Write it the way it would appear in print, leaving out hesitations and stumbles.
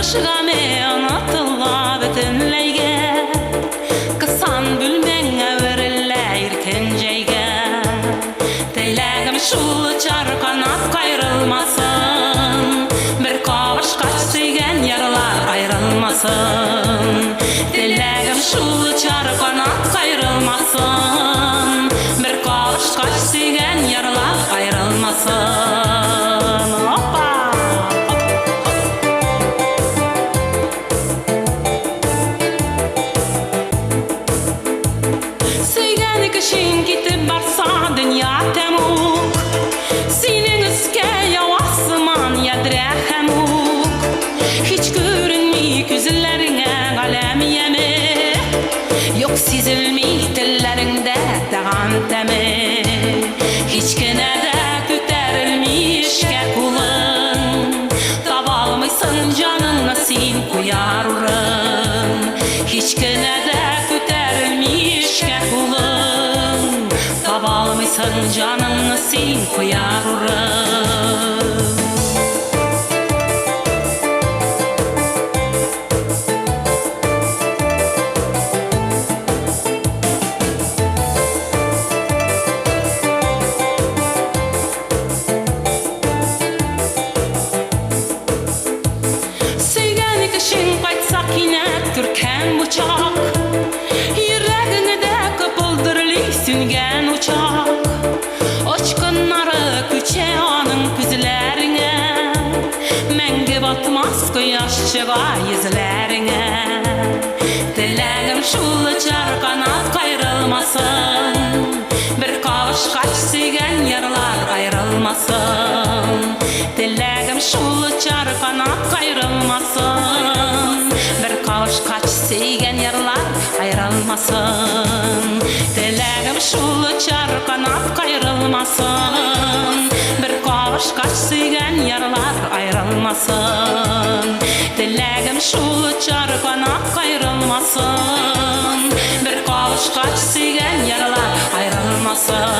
Aşıgame anatıllar bütünleyge Kısan bülmeğe verirler kenceyge Dilegim şu çarkanat kayrılmasın Bir kavuş kaç seygen yaralar ayrılmasın Dilegim şu çarkanat kayrılmasın Bir kavuş kaç seygen yaralar ayrılmasın Hoppa! Kışın gitip barsa dünya temuk Senin üske ya asman ya direhemuk Hiç görünmeyik yüzlerine kalem yemi Yok sizilmeyik dillerinde dağan temi Hiç kine de küterilmişke kulun Tabalmışsın canına sin kuyar urun Hiç kine de küterilmişke kulun Tabalmışsın canını sin koyar urun Söygeni kışın kaytsak yine Türken bıçak Yüreğini de kıpıldırlı süngen uçak Uçkunları küçe onun küzlerine Menge batmaz kıyaşçıga yüzlerine Dilegim şulu çarkanat kayrılmasın Bir kavuş kaç seygen yaralar ayrılmasın Dilegim şulu çarkanat kayrılmasın Bir kavuş kaç seygen yaralar ayrılmasın Dilegim şulu çarkanat kayrılmasın Bir kavuş kaç seygen yaralar ayrılmasın Dilegim şulu çarkanat kayrılmasın Bir kavuş kaç seygen yaralar ayrılmasın